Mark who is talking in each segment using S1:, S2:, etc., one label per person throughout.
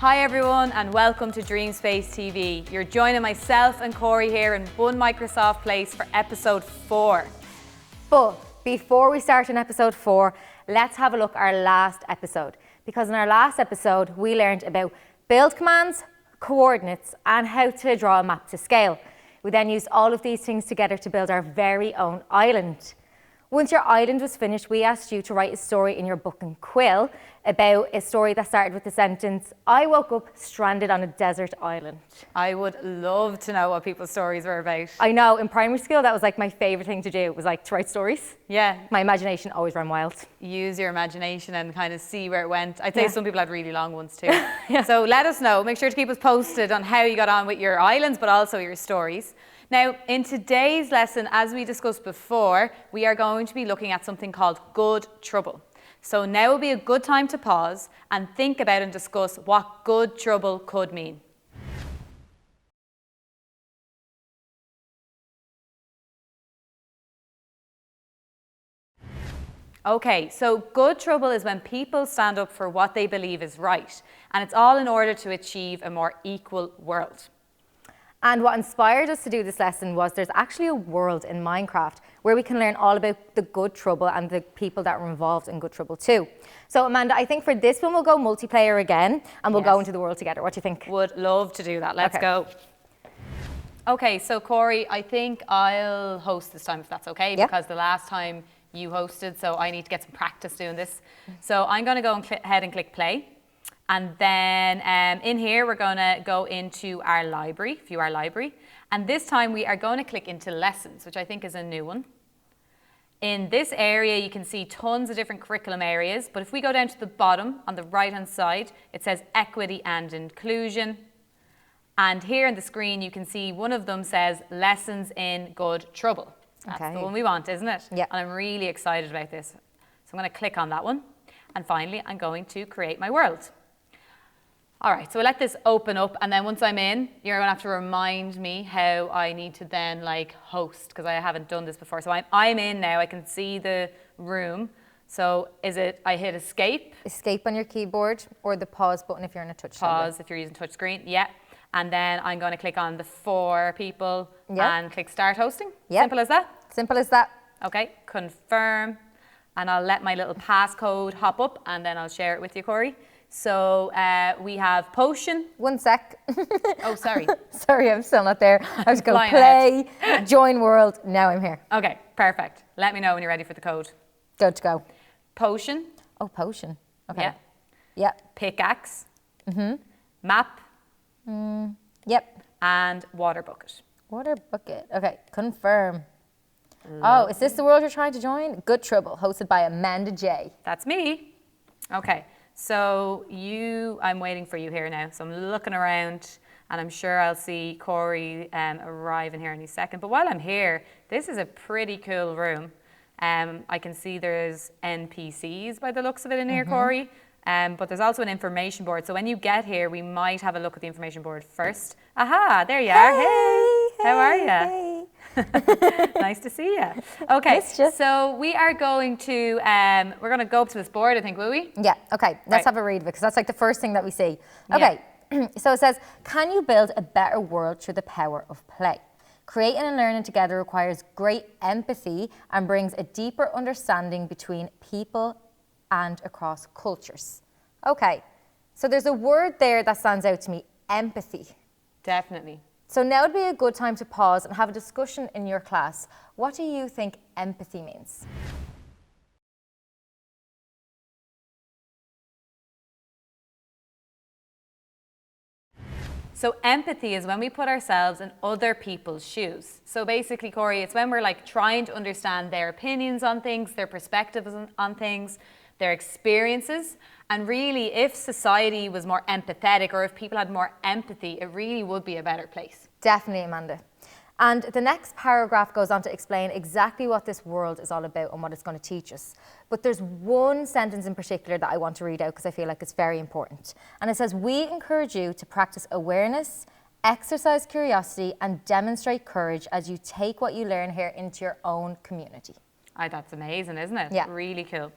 S1: Hi everyone and welcome to Dreamspace TV. You're joining myself and Corey here in One Microsoft Place for episode 4.
S2: But before we start in episode 4, let's have a look at our last episode. Because in our last episode, we learned about build commands, coordinates, and how to draw a map to scale. We then used all of these things together to build our very own island. Once your island was finished, we asked you to write a story in your book and quill about a story that started with the sentence, I woke up stranded on a desert island.
S1: I would love to know what people's stories were about.
S2: I know, in primary school, that was like my favourite thing to do, was like to write stories.
S1: Yeah.
S2: My imagination always ran wild.
S1: Use your imagination and kind of see where it went. I'd say
S2: Yeah.
S1: some people had really long ones too.
S2: Yeah.
S1: So let us know. Make sure to keep us posted on how you got on with your islands, but also your stories. Now, in today's lesson, as we discussed before, we are going to be looking at something called good trouble. So now will be a good time to pause and think about and discuss what good trouble could mean. Okay, so good trouble is when people stand up for what they believe is right, and it's all in order to achieve a more equal world.
S2: And what inspired us to do this lesson was there's actually a world in Minecraft where we can learn all about the good trouble and the people that were involved in good trouble too. So Amanda, I think for this one we'll go multiplayer again and we'll go into the world together. What do you think?
S1: Would love to do that. Let's go. Okay, so Corey, I think I'll host this time if that's okay, because the last time you hosted, so I need to get some practice doing this. So I'm going to go ahead and click play. And then in here, we're going to go into our library, view our library. And this time we are going to click into lessons, which I think is a new one. In this area, you can see tons of different curriculum areas. But if we go down to the bottom on the right-hand side, it says equity and inclusion. And here on the screen, you can see one of them says lessons in good trouble. That's the one we want, isn't it?
S2: Yeah.
S1: And I'm really excited about this. So I'm going to click on that one. And finally, I'm going to create my world. All right, so we'll let this open up, and then once I'm in, you're going to have to remind me how I need to then like host, because I haven't done this before. So I'm in now, I can see the room. So is it, I hit escape?
S2: Escape on your keyboard or the pause button if you're on a touch
S1: Pause if you're using touch screen, yeah. And then I'm going to click on the 4 people and click start hosting. Simple as that?
S2: Simple as that.
S1: Okay, confirm. And I'll let my little passcode hop up and then I'll share it with you, Corey. So we have potion.
S2: 1 sec.
S1: Oh, sorry.
S2: Sorry, I'm still not there. I was going to
S1: Flying
S2: play, join world. Now I'm here.
S1: Okay, perfect. Let me know when you're ready for the code.
S2: Good to go.
S1: Potion.
S2: Oh, potion. Okay.
S1: Yeah.
S2: Yep.
S1: Pickaxe. Map.
S2: Yep.
S1: And water bucket.
S2: Water bucket. Okay, confirm. Oh, is this the world you're trying to join? Good Trouble, hosted by Amanda J.
S1: That's me. Okay, so I'm waiting for you here now. So I'm looking around and I'm sure I'll see Corey arrive in here any second. But while I'm here, this is a pretty cool room. I can see there's NPCs by the looks of it in here, Corey. But there's also an information board. So when you get here, we might have a look at the information board first. Aha, there you are. Hey, how are you?
S2: Hey.
S1: Nice to see you. Okay, so we are going to, we're going to go up to this board, I think, will we?
S2: Yeah, okay, let's have a read of it, because that's like the first thing that we see. Okay, so it says, can you build a better world through the power of play? Creating and learning together requires great empathy and brings a deeper understanding between people and across cultures. Okay, so there's a word there that stands out to me, empathy.
S1: Definitely.
S2: So now would be a good time to pause and have a discussion in your class. What do you think empathy means?
S1: So empathy is when we put ourselves in other people's shoes. So basically, Corey, it's when we're like trying to understand their opinions on things, their perspectives on things, their experiences. And really, if society was more empathetic or if people had more empathy, it really would be a better place.
S2: Definitely, Amanda. And the next paragraph goes on to explain exactly what this world is all about and what it's going to teach us. But there's one sentence in particular that I want to read out because I feel like it's very important. And it says, we encourage you to practice awareness, exercise curiosity, and demonstrate courage as you take what you learn here into your own community.
S1: That's amazing, isn't it?
S2: Yeah.
S1: Really cool.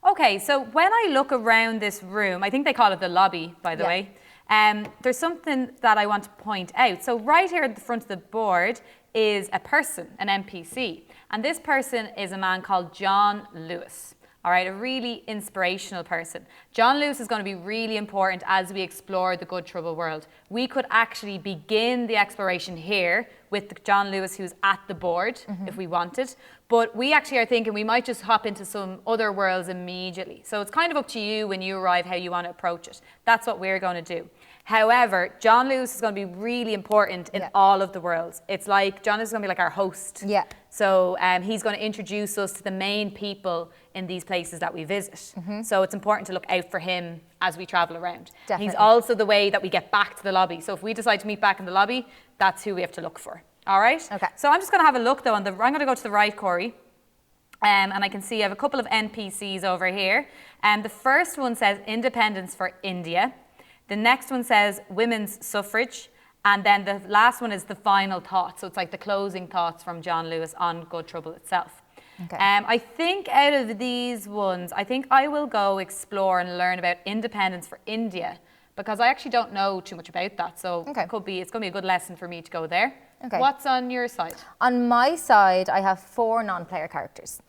S1: Okay, so when I look around this room, I think they call it the lobby, by the way. there's something that I want to point out. So right here at the front of the board is a person, an NPC. And this person is a man called John Lewis. All right, a really inspirational person. John Lewis is going to be really important as we explore the Good Trouble world. We could actually begin the exploration here with John Lewis, who's at the board, if we wanted. But we actually are thinking we might just hop into some other worlds immediately. So it's kind of up to you when you arrive how you want to approach it. That's what we're going to do. However, John Lewis is going to be really important in all of the worlds. It's like John Lewis is going to be like our host.
S2: Yeah.
S1: So he's going to introduce us to the main people in these places that we visit. So it's important to look out for him as we travel around.
S2: Definitely.
S1: He's also the way that we get back to the lobby. So if we decide to meet back in the lobby, that's who we have to look for. All right?
S2: Okay.
S1: So I'm just going to have a look though. I'm going to go to the right, Corey. And I can see I have a couple of NPCs over here. The first one says Independence for India. The next one says Women's Suffrage. And then the last one is the final thought. So it's like the closing thoughts from John Lewis on Good Trouble itself.
S2: Okay.
S1: I think out of these ones, I think I will go explore and learn about independence for India because I actually don't know too much about that. So it's going to be a good lesson for me to go there.
S2: Okay.
S1: What's on your side?
S2: On my side, I have 4 non-player characters.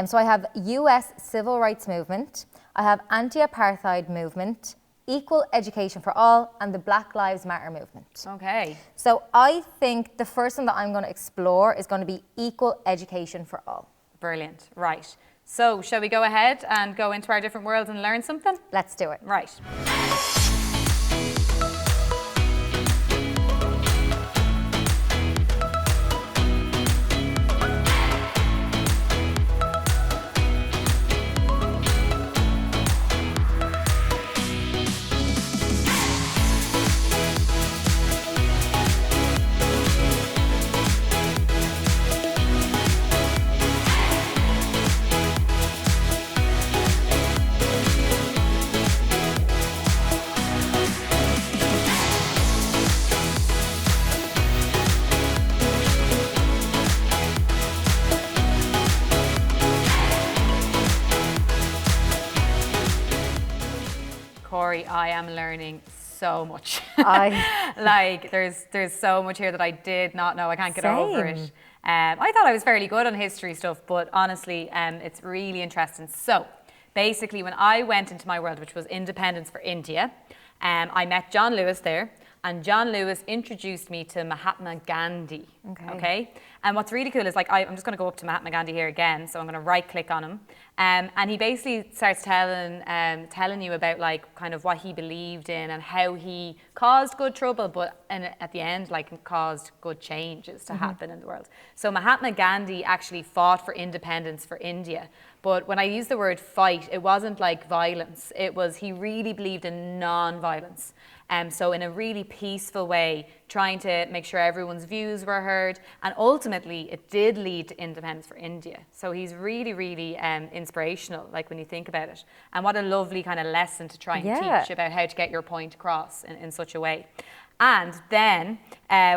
S2: So I have US Civil Rights Movement, I have Anti-Apartheid Movement, Equal Education for All, and the Black Lives Matter movement.
S1: Okay.
S2: So I think the first one that I'm going to explore is going to be Equal Education for All.
S1: Brilliant. Right. So shall we go ahead and go into our different worlds and learn something?
S2: Let's do it.
S1: Right. Corey, I am learning so much. Like there's so much here that I did not know. I can't get over it. I thought I was fairly good on history stuff, but honestly, it's really interesting. So basically, when I went into my world, which was Independence for India, I met John Lewis there. And John Lewis introduced me to Mahatma Gandhi. Okay. And what's really cool is like, I'm just going to go up to Mahatma Gandhi here again. So I'm going to right click on him. And he basically starts telling you about like kind of what he believed in and how he caused good trouble, but at the end, like caused good changes to happen in the world. So Mahatma Gandhi actually fought for independence for India. But when I use the word fight, it wasn't like violence. It was, he really believed in non-violence. So in a really peaceful way, trying to make sure everyone's views were heard. And ultimately, it did lead to independence for India. So he's really, really inspirational, like when you think about it. And what a lovely kind of lesson to try and teach about how to get your point across in such a way. And then,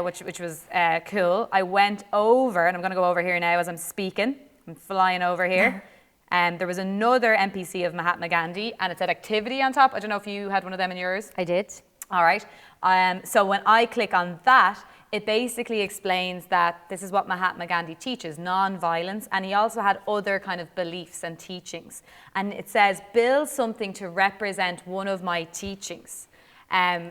S1: which was cool, I went over, and I'm going to go over here now as I'm speaking. I'm flying over here. There was another NPC of Mahatma Gandhi, and it said activity on top. I don't know if you had one of them in yours.
S2: I did.
S1: All right. So when I click on that, it basically explains that this is what Mahatma Gandhi teaches, non-violence, and he also had other kind of beliefs and teachings. And it says, build something to represent one of my teachings.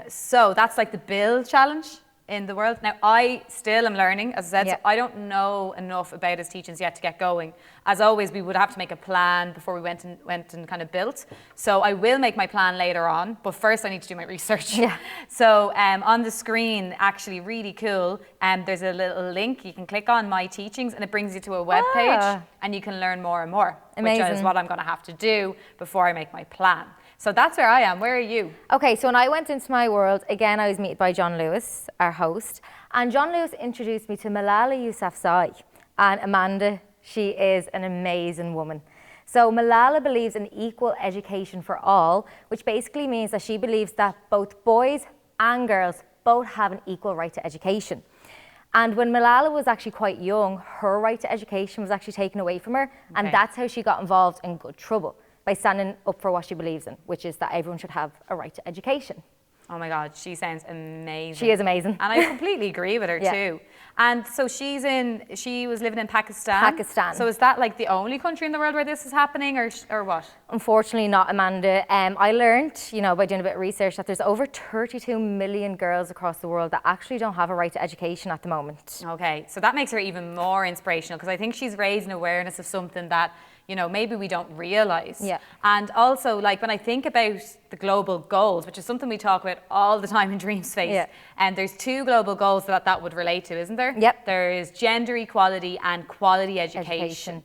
S1: So that's like the build challenge in the world. Now, I still am learning, as I said, so I don't know enough about his teachings yet to get going. As always, we would have to make a plan before we went and kind of built. So I will make my plan later on, but first I need to do my research. So on the screen, actually really cool, there's a little link you can click on, My Teachings, and it brings you to a web page, and you can learn more and more, which is what I'm going to have to do before I make my plan. So that's where I am. Where are you?
S2: Okay, so when I went into my world, again, I was met by John Lewis, our host. And John Lewis introduced me to Malala Yousafzei. And Amanda, she is an amazing woman. So Malala believes in equal education for all, which basically means that she believes that both boys and girls both have an equal right to education. And when Malala was actually quite young, her right to education was actually taken away from her. And that's how she got involved in good trouble, by standing up for what she believes in, which is that everyone should have a right to education.
S1: Oh my God, she sounds amazing.
S2: She is amazing.
S1: And I completely agree with her too. And so she was living in Pakistan.
S2: Pakistan.
S1: So is that like the only country in the world where this is happening or what?
S2: Unfortunately not, Amanda. I learned, by doing a bit of research that there's over 32 million girls across the world that actually don't have a right to education at the moment.
S1: Okay, so that makes her even more inspirational because I think she's raising awareness of something that, maybe we don't realise.
S2: Yeah.
S1: And also, like, when I think about the global goals, which is something we talk about all the time in Dream Space, and there's 2 global goals that would relate to, isn't there?
S2: Yep.
S1: There is gender equality and quality education.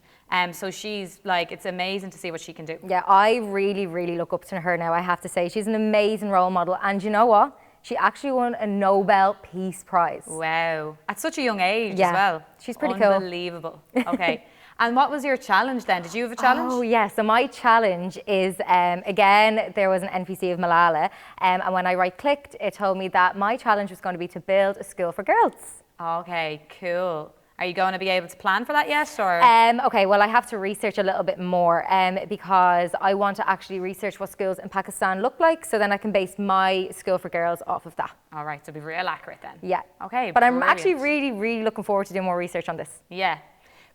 S1: So she's like, it's amazing to see what she can do.
S2: Yeah, I really, really look up to her now, I have to say. She's an amazing role model. And you know what? She actually won a Nobel Peace Prize.
S1: Wow. At such a young age as well.
S2: She's pretty cool.
S1: Unbelievable. Okay. And what was your challenge then? Did you have a challenge?
S2: Oh, yeah. So my challenge is, again, there was an NPC of Malala. And when I right-clicked, it told me that my challenge was going to be to build a school for girls.
S1: Okay, cool. Are you going to be able to plan for that yet? Or?
S2: Okay, well, I have to research a little bit more because I want to actually research what schools in Pakistan look like, so then I can base my school for girls off of that.
S1: All right, so be real accurate then.
S2: Yeah.
S1: Okay,
S2: but
S1: brilliant.
S2: I'm actually really, really looking forward to doing more research on this.
S1: Yeah.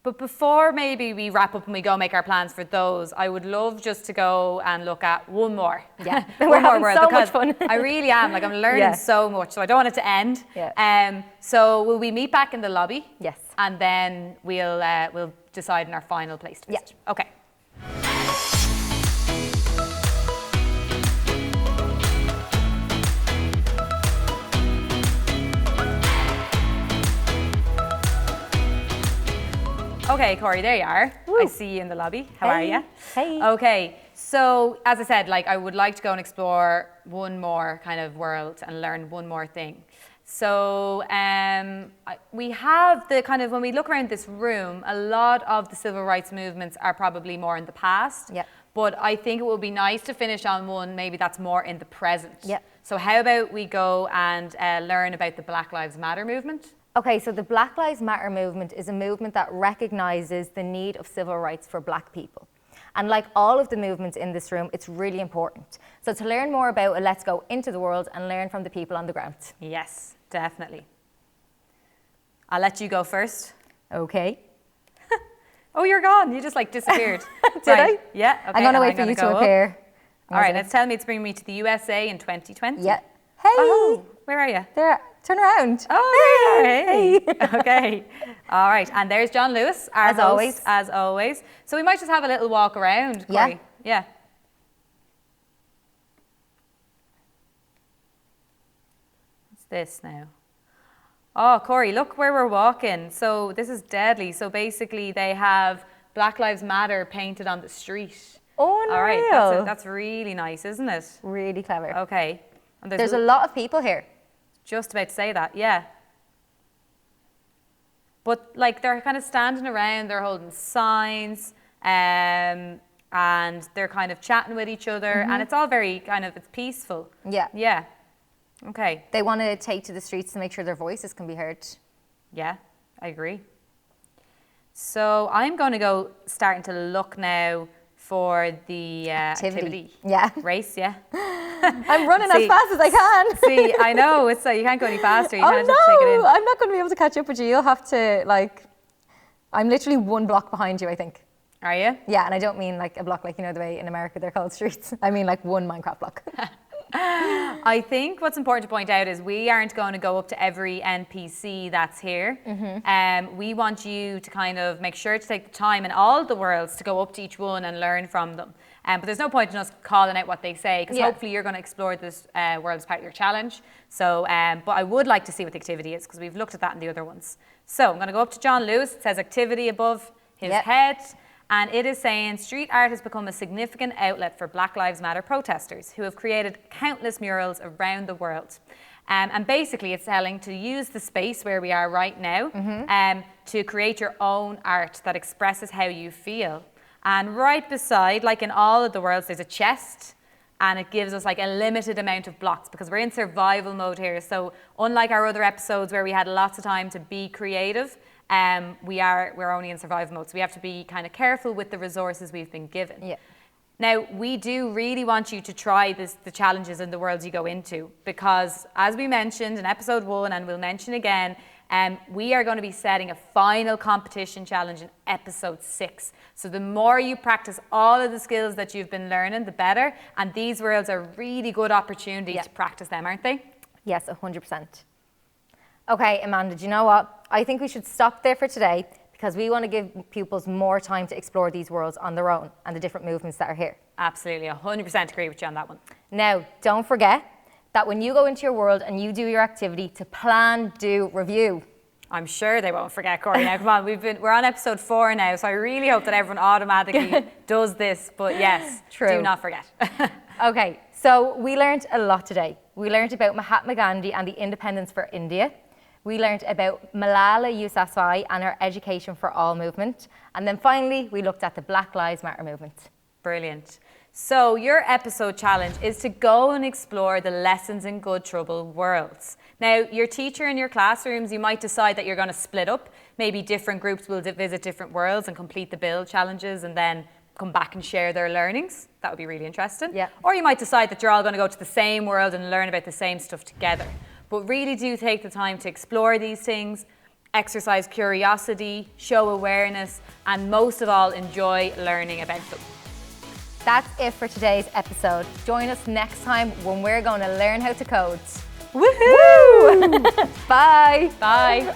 S1: But before maybe we wrap up and we go make our plans for those, I would love just to go and look at one more.
S2: Yeah,
S1: we're having
S2: so much fun.
S1: I really am. Like, I'm learning so much, so I don't want it to end.
S2: Yeah.
S1: So will we meet back in the lobby?
S2: Yes.
S1: And then we'll decide on our final place to visit.
S2: Yeah.
S1: Okay. Okay, Corey, there you are.
S2: Woo.
S1: I see you in the lobby. How are you?
S2: Hey.
S1: Okay, so as I said, like, I would like to go and explore one more kind of world and learn one more thing. So we have the kind of, when we look around this room, a lot of the civil rights movements are probably more in the past.
S2: Yeah.
S1: But I think it would be nice to finish on one maybe that's more in the present.
S2: Yeah.
S1: So how about we go and learn about the Black Lives Matter movement?
S2: Okay, so the Black Lives Matter movement is a movement that recognises the need of civil rights for Black people. And like all of the movements in this room, it's really important. So to learn more about it, let's go into the world and learn from the people on the ground.
S1: Yes, definitely. I'll let you go first.
S2: Okay.
S1: Oh, you're gone. You just like disappeared.
S2: Did I?
S1: Yeah. Okay,
S2: I'm going to wait for you to appear.
S1: All right, it's telling me it's bringing me to the USA in 2020.
S2: Yeah. Hey.
S1: Oh, where are you?
S2: There. Turn around.
S1: Oh, hey. Okay. All right, and there's John Lewis, our
S2: As
S1: host,
S2: always.
S1: as always. So we might just have a little walk around, Corey. Yeah. What's this now? Oh, Corey, look where we're walking. So this is deadly. So basically they have Black Lives Matter painted on the street.
S2: Oh, no.
S1: All right, that's really nice, isn't it?
S2: Really clever.
S1: Okay. And
S2: There's a lot of people here.
S1: Just about to say that, yeah. But like, they're kind of standing around, they're holding signs, and they're kind of chatting with each other, and it's all very kind of, it's peaceful.
S2: Yeah.
S1: Yeah. Okay.
S2: They want to take to the streets to make sure their voices can be heard.
S1: Yeah, I agree. So I'm going to go starting to look now for the activity.
S2: Yeah.
S1: Race, yeah.
S2: I'm running as fast as I can.
S1: See, I know, it's you can't go any faster. You kind of have to take it in.
S2: I'm not going to be able to catch up with you. You'll have to, like, I'm literally 1 block behind you, I think.
S1: Are you?
S2: Yeah, and I don't mean like a block like, you know, the way in America they're called streets. I mean like 1 Minecraft block.
S1: I think what's important to point out is we aren't going to go up to every NPC that's here. We want you to kind of make sure to take the time in all the worlds to go up to each one and learn from them. But there's no point in us calling out what they say, because hopefully you're going to explore this world as part of your challenge. So, but I would like to see what the activity is, because we've looked at that in the other ones. So I'm going to go up to John Lewis. It says activity above his head. And it is saying street art has become a significant outlet for Black Lives Matter protesters who have created countless murals around the world. And basically it's telling to use the space where we are right now to create your own art that expresses how you feel. And right beside, like in all of the worlds, there's a chest, and it gives us like a limited amount of blocks because we're in survival mode here. So unlike our other episodes where we had lots of time to be creative, we're only in survival mode, so we have to be kind of careful with the resources we've been given. Now, we do really want you to try the challenges and the worlds you go into, because as we mentioned in episode 1, and we'll mention again, we are going to be setting a final competition challenge in episode 6. So the more you practice all of the skills that you've been learning, the better. And these worlds are really good opportunities to practice them, aren't they?
S2: Yes, 100%. Okay, Amanda, do you know what? I think we should stop there for today, because we want to give pupils more time to explore these worlds on their own and the different movements that are here.
S1: Absolutely, 100% agree with you on that one.
S2: Now, don't forget that when you go into your world and you do your activity, to plan, do, review.
S1: I'm sure they won't forget, Corey. Now, come on, we're on episode 4 now, so I really hope that everyone automatically does this. But yes, do not forget.
S2: Okay, so we learned a lot today. We learned about Mahatma Gandhi and the independence for India. We learned about Malala Yousafzei and her Education for All movement. And then finally, we looked at the Black Lives Matter movement.
S1: Brilliant. So your episode challenge is to go and explore the Lessons in Good Trouble worlds. Now, your teacher in your classrooms, you might decide that you're going to split up. Maybe different groups will visit different worlds and complete the build challenges and then come back and share their learnings. That would be really interesting.
S2: Yeah.
S1: Or you might decide that you're all going to go to the same world and learn about the same stuff together. But really do take the time to explore these things, exercise curiosity, show awareness, and most of all, enjoy learning about them.
S2: That's it for today's episode. Join us next time when we're going to learn how to code.
S1: Woohoo!
S2: Bye.
S1: Bye.